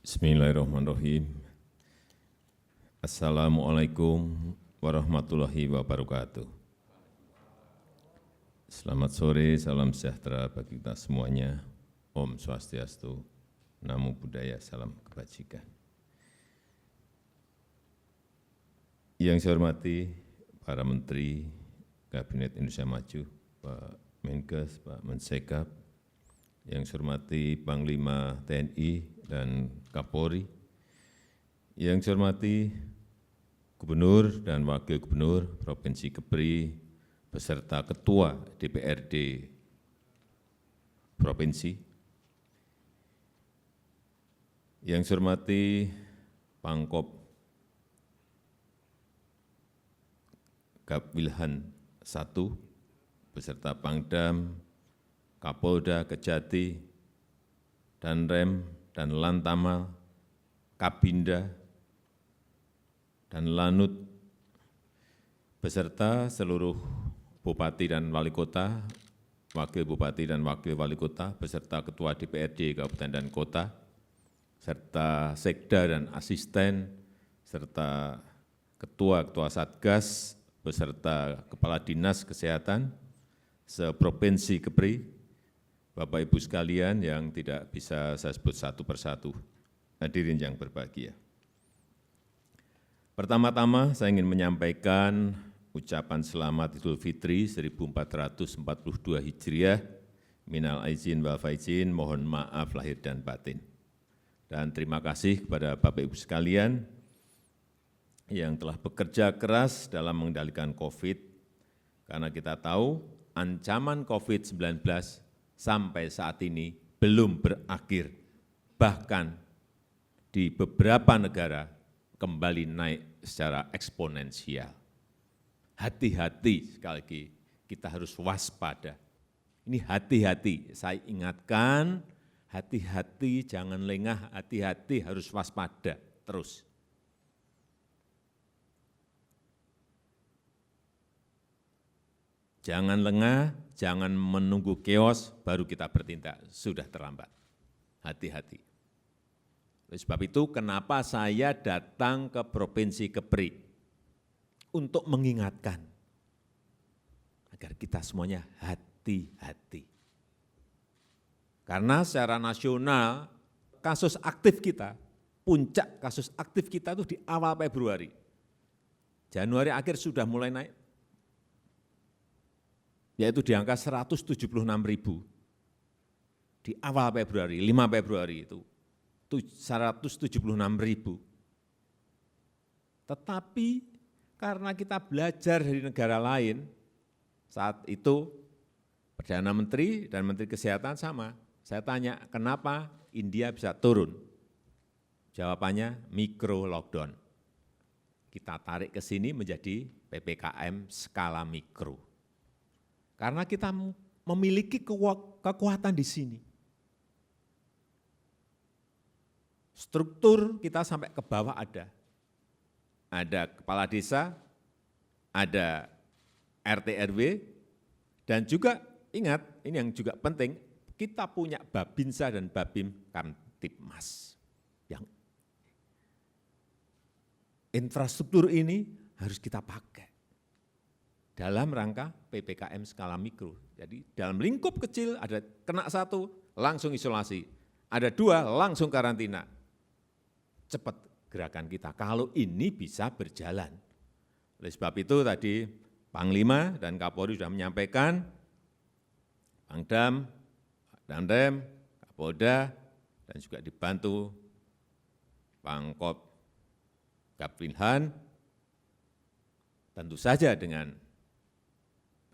Bismillahirrahmanirrahim. Assalamualaikum warahmatullahi wabarakatuh. Selamat sore, salam sejahtera bagi kita semuanya. Om Swastiastu, Namo Buddhaya, salam kebajikan. Yang saya hormati para Menteri Kabinet Indonesia Maju, Pak Menkes, Pak Mensekap, yang saya hormati Panglima TNI dan Kapolri, yang saya hormati Gubernur dan Wakil Gubernur Provinsi Kepri beserta Ketua DPRD Provinsi, yang saya hormati Pangkop Gapwilhan I beserta Pangdam, Kapolda, Kejati, Danrem, dan Lantamal, Kabinda, dan Lanut, beserta seluruh Bupati dan Wali Kota, Wakil Bupati dan Wakil Wali Kota, beserta Ketua DPRD Kabupaten dan Kota, serta Sekda dan Asisten, serta Ketua-Ketua Satgas, beserta Kepala Dinas Kesehatan, se-Provinsi Kepri, Bapak Ibu sekalian yang tidak bisa saya sebut satu persatu, hadirin yang berbahagia. Pertama-tama saya ingin menyampaikan ucapan selamat Idul Fitri 1442 Hijriah, minal aizin wal faizin, mohon maaf lahir dan batin. Dan terima kasih kepada Bapak Ibu sekalian yang telah bekerja keras dalam mengendalikan COVID, karena kita tahu ancaman COVID-19 sampai saat ini belum berakhir, bahkan di beberapa negara kembali naik secara eksponensial. Hati-hati, sekali lagi kita harus waspada. Ini hati-hati, saya ingatkan, hati-hati, jangan lengah, hati-hati, harus waspada terus. Jangan lengah, jangan menunggu chaos, baru kita bertindak, sudah terlambat. Hati-hati. Oleh sebab itu, kenapa saya datang ke Provinsi Kepri? Untuk mengingatkan, agar kita semuanya hati-hati. Karena secara nasional, kasus aktif kita, puncak kasus aktif kita itu di awal Februari. Januari akhir sudah mulai naik, yaitu di angka 176.000 di awal Februari, 5 Februari itu 176.000. Tetapi karena kita belajar dari negara lain, saat itu Perdana Menteri dan Menteri Kesehatan sama. Saya tanya, kenapa India bisa turun? Jawabannya mikro lockdown. Kita tarik ke sini menjadi PPKM skala mikro. Karena kita memiliki kekuatan di sini. Struktur kita sampai ke bawah ada. Ada kepala desa, ada RT RW, dan juga ingat, ini yang juga penting, kita punya Babinsa dan Babim Kamtipmas. Yang infrastruktur ini harus kita pakai dalam rangka PPKM skala mikro. Jadi dalam lingkup kecil ada kena satu, langsung isolasi. Ada dua, langsung karantina. Cepat gerakan kita, kalau ini bisa berjalan. Oleh sebab itu tadi Panglima dan Kapolri sudah menyampaikan, Pangdam, Danrem, Kapolda, dan juga dibantu Pangkop Gapwilhan, tentu saja dengan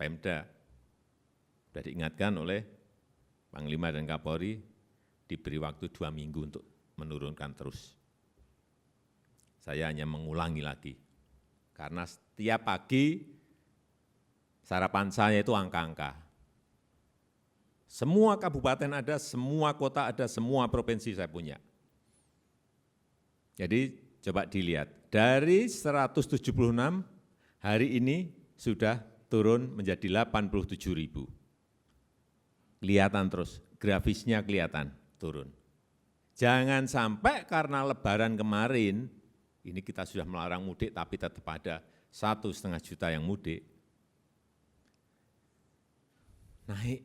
Pemda, sudah diingatkan oleh Panglima dan Kapolri, diberi waktu 2 minggu untuk menurunkan terus. Saya hanya mengulangi lagi, karena setiap pagi sarapan saya itu angka-angka. Semua kabupaten ada, semua kota ada, semua provinsi saya punya. Jadi coba dilihat, dari 176 hari ini sudah turun menjadi 87.000. Kelihatan terus, grafisnya kelihatan turun. Jangan sampai karena lebaran kemarin, ini kita sudah melarang mudik tapi tetap ada 1,5 juta yang mudik. Naik,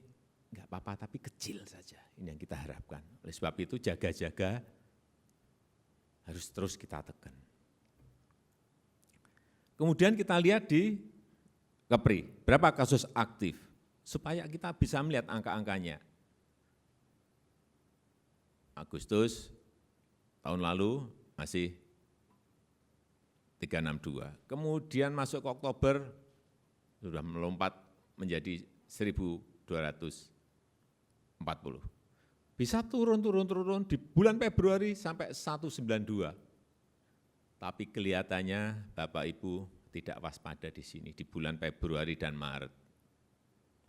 enggak apa-apa tapi kecil saja, ini yang kita harapkan. Oleh sebab itu jaga-jaga harus terus kita tekan. Kemudian kita lihat di Kepri, berapa kasus aktif, supaya kita bisa melihat angka-angkanya. Agustus tahun lalu masih 362, kemudian masuk ke Oktober sudah melompat menjadi 1.240. Bisa turun di bulan Februari sampai 192. Tapi kelihatannya Bapak Ibu tidak waspada di sini, di bulan Februari dan Maret.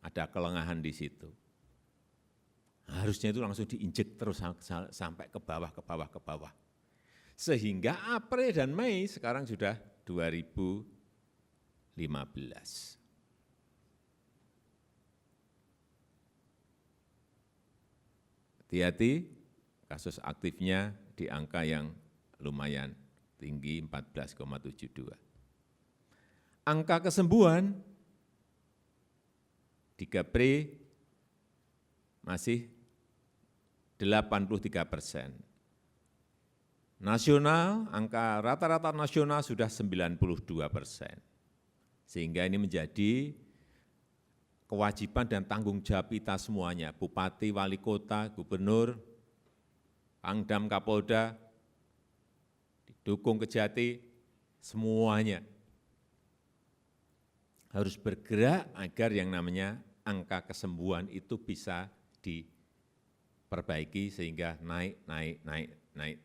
Ada kelengahan di situ. Harusnya itu langsung diinjek terus sampai ke bawah. Sehingga April dan Mei sekarang sudah 2015. Hati-hati, kasus aktifnya di angka yang lumayan tinggi 14,72. Angka kesembuhan di Kepri masih 83%. Nasional, angka rata-rata nasional sudah 92%. Sehingga ini menjadi kewajiban dan tanggung jawab kita semuanya, Bupati, Wali Kota, Gubernur, Pangdam, Kapolda, didukung Kejati, semuanya harus bergerak agar yang namanya angka kesembuhan itu bisa diperbaiki sehingga naik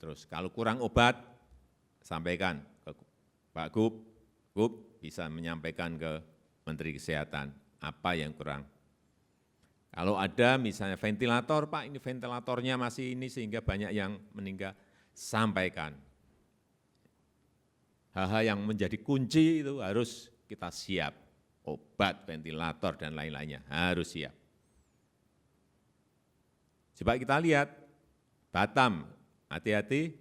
terus. Kalau kurang obat, sampaikan ke Pak Gub bisa menyampaikan ke Menteri Kesehatan apa yang kurang. Kalau ada misalnya ventilator, Pak ini ventilatornya masih ini sehingga banyak yang meninggal, sampaikan. Hal-hal yang menjadi kunci itu harus kita siap. Obat, ventilator, dan lain-lainnya harus siap. Coba kita lihat, Batam, hati-hati,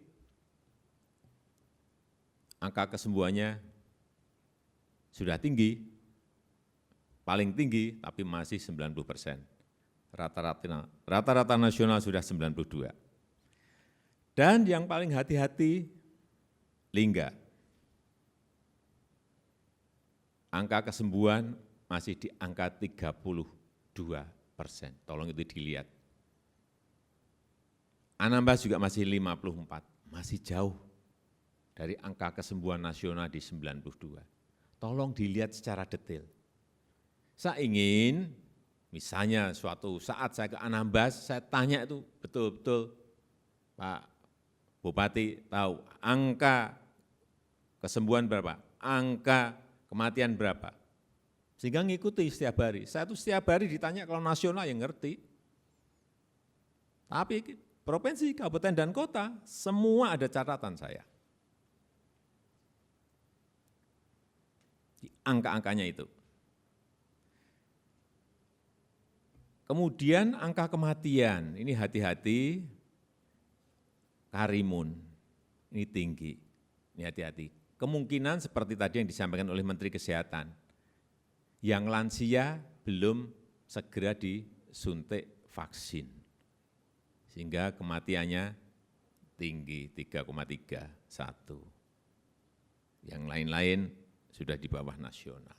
angka kesembuhannya sudah tinggi, paling tinggi, tapi masih 90%. Rata-rata nasional sudah 92. Dan yang paling hati-hati, Lingga. Angka kesembuhan masih di angka 32%. Tolong itu dilihat. Anambas juga masih 54, masih jauh dari angka kesembuhan nasional di 92. Tolong dilihat secara detail. Saya ingin, misalnya suatu saat saya ke Anambas, saya tanya itu betul-betul, Pak Bupati tahu angka kesembuhan berapa, angka kematian berapa, sehingga ngikuti setiap hari. Saya tuh setiap hari ditanya kalau nasional yang ngerti. Tapi provinsi, kabupaten, dan kota, semua ada catatan saya. Di angka-angkanya itu. Kemudian angka kematian, ini hati-hati, Karimun, ini tinggi, ini hati-hati. Kemungkinan seperti tadi yang disampaikan oleh Menteri Kesehatan, yang lansia belum segera disuntik vaksin, sehingga kematiannya tinggi 3,31. Yang lain-lain sudah di bawah nasional.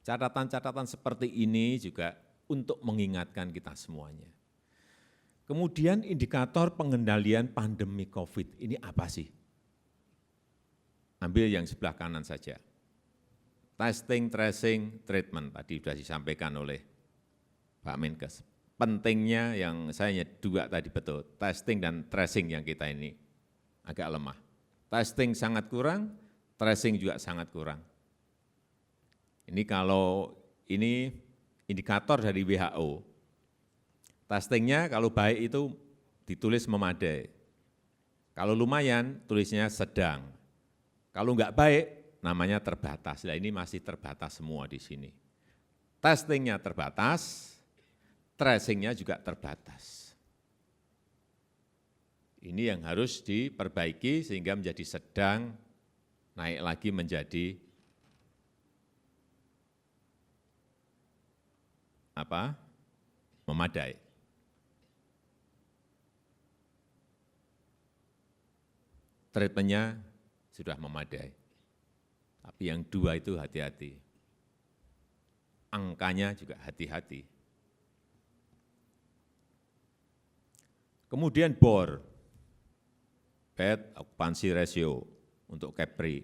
Catatan-catatan seperti ini juga untuk mengingatkan kita semuanya. Kemudian indikator pengendalian pandemi COVID, ini apa sih? Ambil yang sebelah kanan saja. Testing, tracing, treatment, tadi sudah disampaikan oleh Pak Menkes. Pentingnya yang saya dua tadi betul, testing dan tracing yang kita ini agak lemah. Testing sangat kurang, tracing juga sangat kurang. Ini kalau ini indikator dari WHO. Testingnya kalau baik itu ditulis memadai. Kalau lumayan, tulisnya sedang. Kalau enggak baik, namanya terbatas. Nah, ini masih terbatas semua di sini. Testingnya terbatas, tracingnya juga terbatas. Ini yang harus diperbaiki sehingga menjadi sedang, naik lagi menjadi memadai. Treatmentnya sudah memadai. Tapi yang dua itu hati-hati. Angkanya juga hati-hati. Kemudian BOR, Bed Occupancy Ratio untuk Kepri.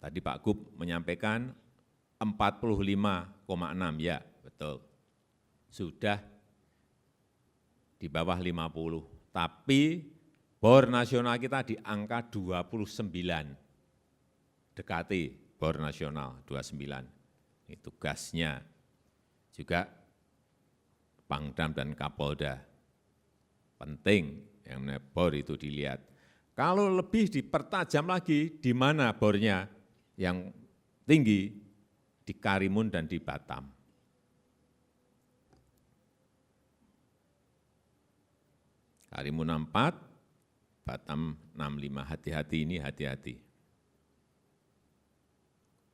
Tadi Pak Gub menyampaikan 45,6, ya betul. Sudah di bawah 50, tapi BOR nasional kita di angka 29, dekati BOR nasional 29. Ini tugasnya juga Pangdam dan Kapolda. Penting yang namanya BOR itu dilihat. Kalau lebih dipertajam lagi, di mana BOR-nya yang tinggi, di Karimun dan di Batam. Karimun 64, Batam 65, hati-hati ini, hati-hati.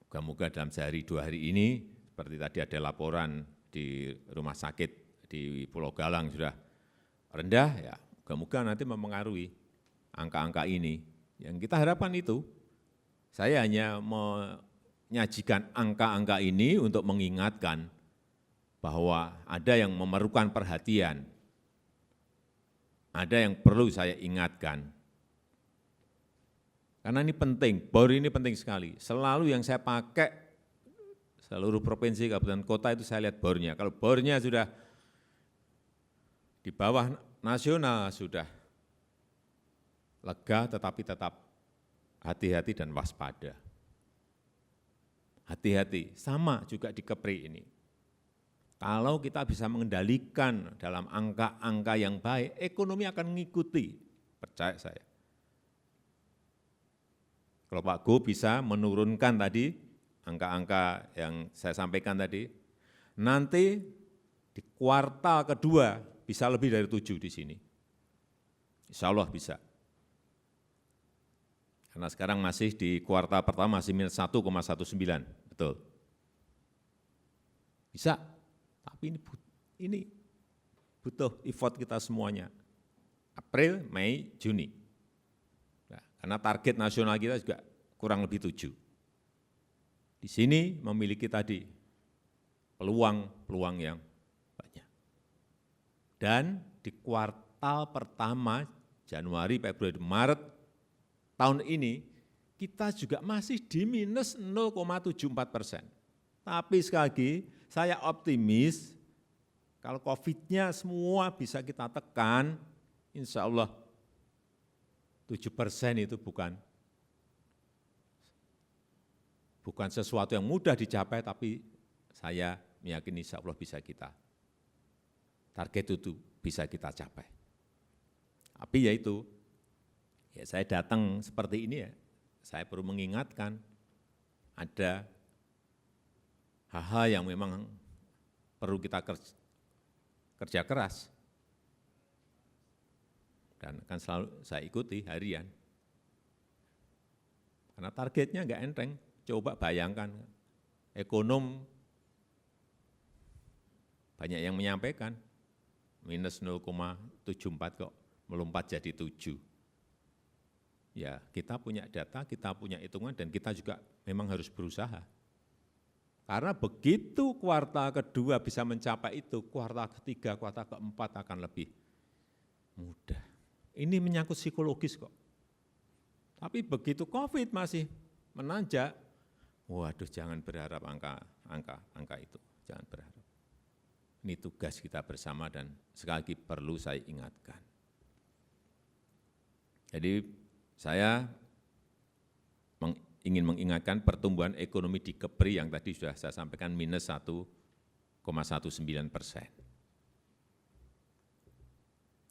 Moga-moga dalam sehari dua hari ini, seperti tadi ada laporan di rumah sakit di Pulau Galang sudah rendah, ya moga-moga nanti mempengaruhi angka-angka ini. Yang kita harapkan itu, saya hanya menyajikan angka-angka ini untuk mengingatkan bahwa ada yang memerlukan perhatian, ada yang perlu saya ingatkan. Karena ini penting, BOR ini penting sekali. Selalu yang saya pakai, seluruh provinsi, kabupaten, kota itu saya lihat BOR-nya. Kalau BOR-nya sudah di bawah nasional, sudah lega, tetapi tetap hati-hati dan waspada. Hati-hati, sama juga di Kepri ini. Kalau kita bisa mengendalikan dalam angka-angka yang baik, ekonomi akan mengikuti, percaya saya. Kalau Pak Gub bisa menurunkan tadi, angka-angka yang saya sampaikan tadi, nanti di kuartal kedua bisa lebih dari 7 di sini. Insya Allah bisa. Karena sekarang masih di kuartal pertama masih minus 1,19, betul. Bisa, tapi ini butuh effort kita semuanya. April, Mei, Juni. Nah, karena target nasional kita juga kurang lebih 7. Di sini memiliki tadi peluang yang banyak. Dan di kuartal pertama, Januari, Februari, Maret, tahun ini, kita juga masih di minus 0,74%. Tapi sekali lagi, saya optimis, kalau COVID-nya semua bisa kita tekan, insya Allah 7% itu bukan sesuatu yang mudah dicapai, tapi saya meyakini insya Allah bisa kita, target itu bisa kita capai. Tapi ya itu, ya saya datang seperti ini ya, saya perlu mengingatkan ada hal-hal yang memang perlu kita kerja keras. Dan akan selalu saya ikuti harian. Karena targetnya enggak enteng. Coba bayangkan, ekonom banyak yang menyampaikan, minus 0,74 kok melompat jadi 7. Ya, kita punya data, kita punya hitungan, dan kita juga memang harus berusaha. Karena begitu kuartal kedua bisa mencapai itu, kuartal ketiga, kuartal keempat akan lebih mudah. Ini menyangkut psikologis kok. Tapi begitu COVID masih menanjak, waduh jangan berharap angka itu, jangan berharap. Ini tugas kita bersama dan sekali lagi perlu saya ingatkan. Jadi saya ingin mengingatkan pertumbuhan ekonomi di Kepri yang tadi sudah saya sampaikan minus 1,19%.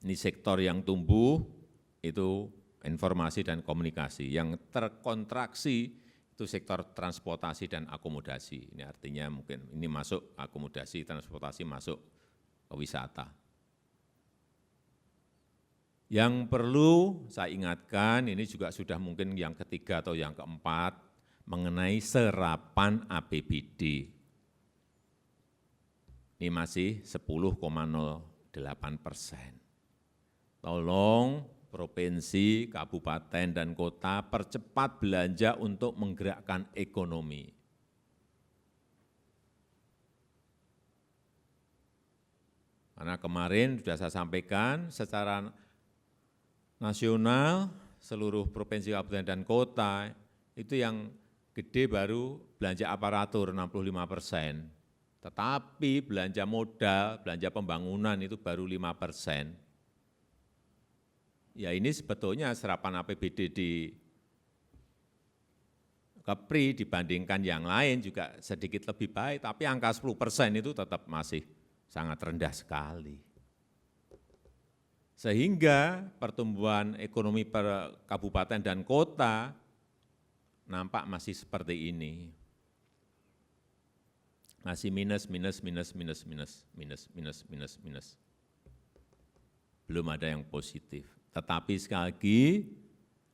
Ini sektor yang tumbuh itu informasi dan komunikasi, yang terkontraksi itu sektor transportasi dan akomodasi. Ini artinya mungkin ini masuk akomodasi, transportasi masuk ke wisata. Yang perlu saya ingatkan, ini juga sudah mungkin yang ketiga atau yang keempat, mengenai serapan APBD. Ini masih 10,08%. Tolong provinsi, kabupaten, dan kota percepat belanja untuk menggerakkan ekonomi. Karena kemarin sudah saya sampaikan secara nasional, seluruh provinsi, kabupaten, dan kota, itu yang gede baru belanja aparatur 65%. Tetapi belanja modal, belanja pembangunan itu baru 5%. Ya ini sebetulnya serapan APBD di Kepri dibandingkan yang lain juga sedikit lebih baik, tapi angka 10% itu tetap masih sangat rendah sekali. Sehingga pertumbuhan ekonomi per kabupaten dan kota nampak masih seperti ini. Masih minus. Belum ada yang positif. Tetapi sekali lagi,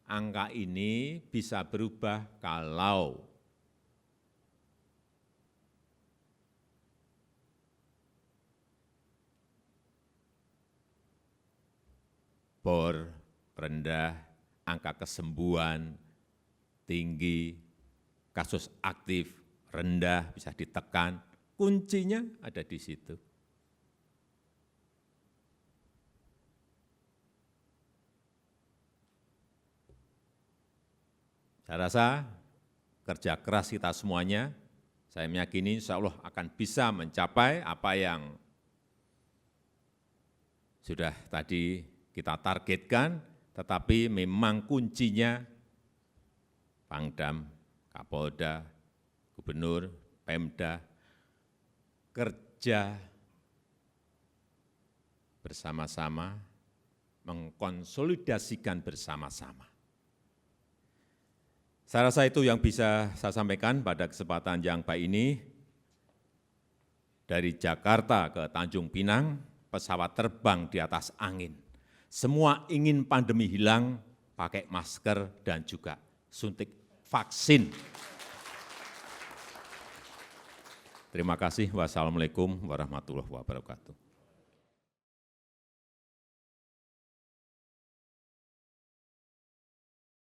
angka ini bisa berubah kalau bor rendah, angka kesembuhan tinggi, kasus aktif rendah, bisa ditekan, kuncinya ada di situ. Saya rasa kerja keras kita semuanya, saya meyakini insya Allah akan bisa mencapai apa yang sudah tadi kita targetkan, tetapi memang kuncinya Pangdam, Kapolda, Gubernur, Pemda, kerja bersama-sama, mengkonsolidasikan bersama-sama. Saya rasa itu yang bisa saya sampaikan pada kesempatan yang baik ini. Dari Jakarta ke Tanjung Pinang, pesawat terbang di atas angin. Semua ingin pandemi hilang, pakai masker dan juga suntik vaksin. Terima kasih. Wassalamualaikum warahmatullahi wabarakatuh.